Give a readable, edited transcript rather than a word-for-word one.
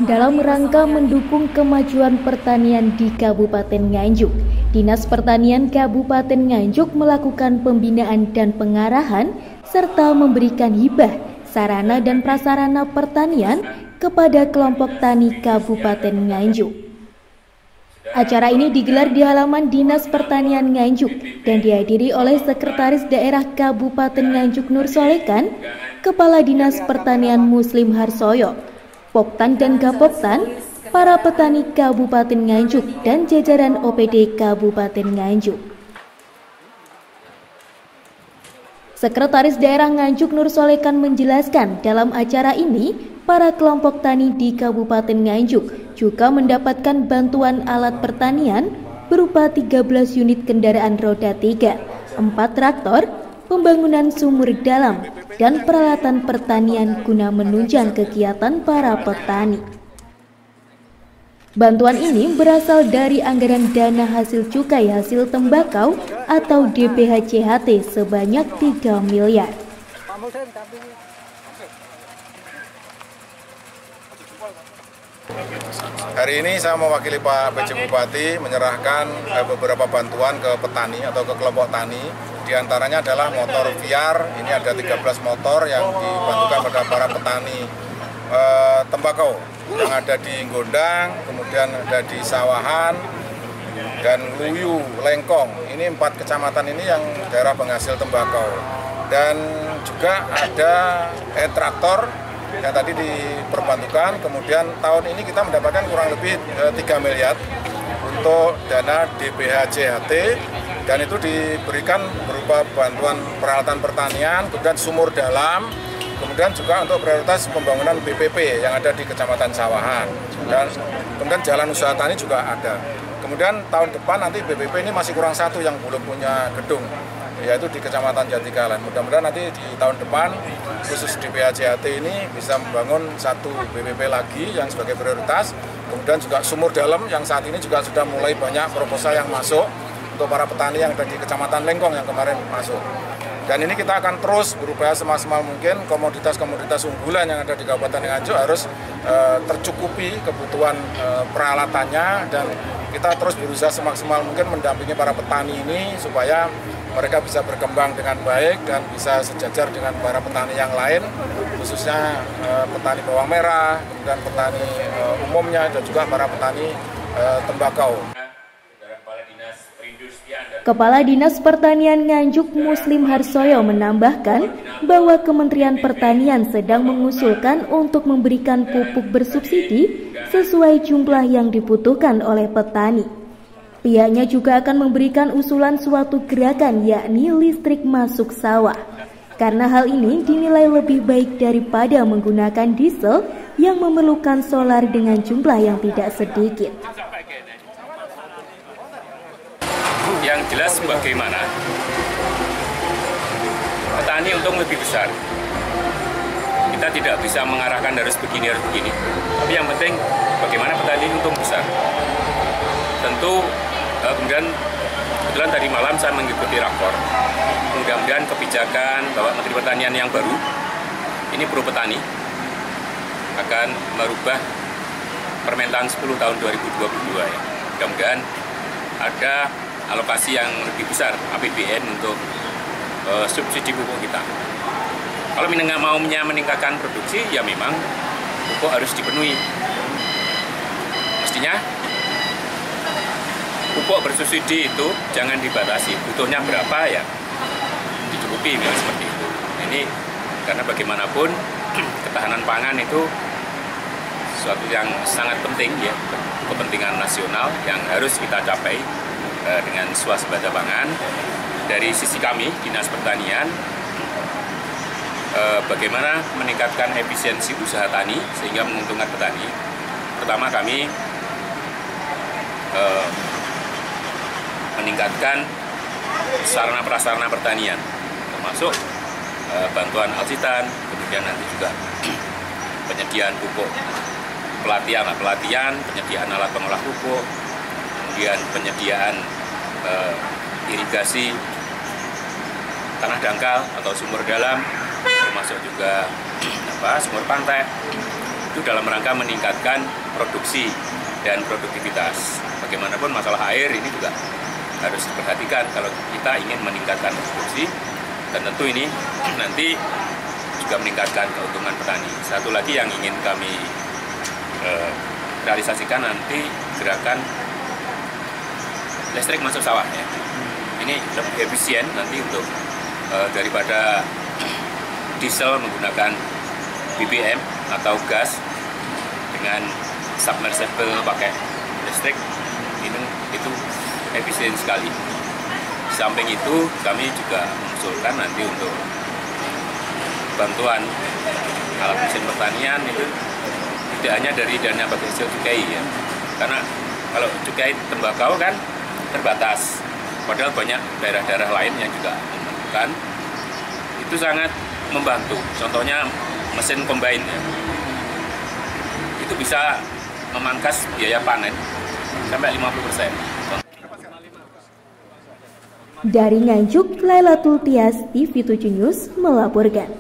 Dalam rangka mendukung kemajuan pertanian di Kabupaten Nganjuk, Dinas Pertanian Kabupaten Nganjuk melakukan pembinaan dan pengarahan serta memberikan hibah sarana dan prasarana pertanian kepada kelompok tani Kabupaten Nganjuk. Acara ini digelar di halaman Dinas Pertanian Nganjuk dan dihadiri oleh Sekretaris Daerah Kabupaten Nganjuk Nur Solekan, Kepala Dinas Pertanian Muslim Harsoyo, Poktan dan Gapoktan, para petani Kabupaten Nganjuk dan jajaran OPD Kabupaten Nganjuk. Sekretaris Daerah Nganjuk Nur Solekan menjelaskan dalam acara ini, para kelompok tani di Kabupaten Nganjuk juga mendapatkan bantuan alat pertanian berupa 13 unit kendaraan roda 3, 4 traktor, pembangunan sumur dalam, dan peralatan pertanian guna menunjang kegiatan para petani. Bantuan ini berasal dari anggaran dana hasil cukai hasil tembakau atau DPH-CHT sebanyak 3 miliar. Hari ini saya mewakili Pak PJ Bupati menyerahkan beberapa bantuan ke petani atau ke kelompok tani. Di antaranya adalah motor VR, ini ada 13 motor yang dibantukan pada para petani tembakau yang ada di Gondang, kemudian ada di Sawahan, dan Luyu, Lengkong. Ini 4 kecamatan ini yang daerah penghasil tembakau. Dan juga ada traktor yang tadi diperbantukan. Kemudian tahun ini kita mendapatkan kurang lebih 3 miliar untuk dana DPH-CHT, dan itu diberikan berupa bantuan peralatan pertanian, kemudian sumur dalam, kemudian juga untuk prioritas pembangunan BPP yang ada di Kecamatan Sawahan, dan kemudian jalan usaha tani juga ada. Kemudian tahun depan nanti BPP ini masih kurang 1 yang belum punya gedung, yaitu di Kecamatan Jatigalan. Mudah-mudahan nanti di tahun depan khusus DPH-CHT ini bisa membangun 1 BPP lagi yang sebagai prioritas. Kemudian juga sumur dalam yang saat ini juga sudah mulai banyak proposal yang masuk untuk para petani yang ada di Kecamatan Lengkong yang kemarin masuk. Dan ini kita akan terus berupaya semaksimal mungkin komoditas-komoditas unggulan yang ada di Kabupaten Nganjuk harus tercukupi kebutuhan peralatannya, dan kita terus berusaha semaksimal mungkin mendampingi para petani ini supaya mereka bisa berkembang dengan baik dan bisa sejajar dengan para petani yang lain, khususnya petani bawang merah, kemudian petani umumnya, dan juga para petani tembakau. Kepala Dinas Pertanian Nganjuk Muslim Harsoyo menambahkan bahwa Kementerian Pertanian sedang mengusulkan untuk memberikan pupuk bersubsidi sesuai jumlah yang dibutuhkan oleh petani. Pihaknya juga akan memberikan usulan suatu gerakan, yakni listrik masuk sawah. Karena hal ini dinilai lebih baik daripada menggunakan diesel yang memerlukan solar dengan jumlah yang tidak sedikit. Yang jelas bagaimana petani untung lebih besar. Kita tidak bisa mengarahkan harus begini, tapi yang penting bagaimana petani untung besar. Tentu kemudian kebetulan tadi malam saya mengikuti rapor. Mudah-mudahan kebijakan Bapak Menteri Pertanian yang baru ini pro petani akan merubah Permentan 10 tahun 2022 ya. Mudah-mudahan ada alokasi yang lebih besar APBN untuk subsidi pupuk kita. Kalau maunya meningkatkan produksi, ya memang pupuk harus dipenuhi. Mestinya pupuk bersubsidi itu jangan dibatasi, butuhnya berapa ya dicukupi, memang seperti itu. Ini karena bagaimanapun ketahanan pangan itu sesuatu yang sangat penting ya, kepentingan nasional yang harus kita capai dengan swasembada pangan. Dari sisi kami Dinas Pertanian, bagaimana meningkatkan efisiensi usaha tani sehingga menguntungkan petani. Pertama, kami meningkatkan sarana prasarana pertanian, termasuk bantuan alsitan, kemudian nanti juga penyediaan pupuk, pelatihan, penyediaan alat pengolah pupuk, kemudian penyediaan irigasi tanah dangkal atau sumur dalam, termasuk juga sumur pantai, itu dalam rangka meningkatkan produksi dan produktivitas. Bagaimanapun masalah air ini juga harus diperhatikan kalau kita ingin meningkatkan produksi, dan tentu ini nanti juga meningkatkan keuntungan petani. Satu lagi yang ingin kami realisasikan nanti gerakan listrik masuk sawah ya. Ini lebih efisien nanti untuk daripada diesel menggunakan BBM atau gas dengan submersible pakai listrik, itu efisien sekali. Di samping itu kami juga mengusulkan nanti untuk bantuan alat mesin pertanian itu tidak hanya dari dana bagi hasil cukai ya, karena kalau cukai tembakau kan terbatas, padahal banyak daerah-daerah lain yang juga membutuhkan, itu sangat membantu. Contohnya mesin combine ya, itu bisa memangkas biaya panen sampai 50%. Dari Nganjuk, Lailatul Tias, TV7 News melaporkan.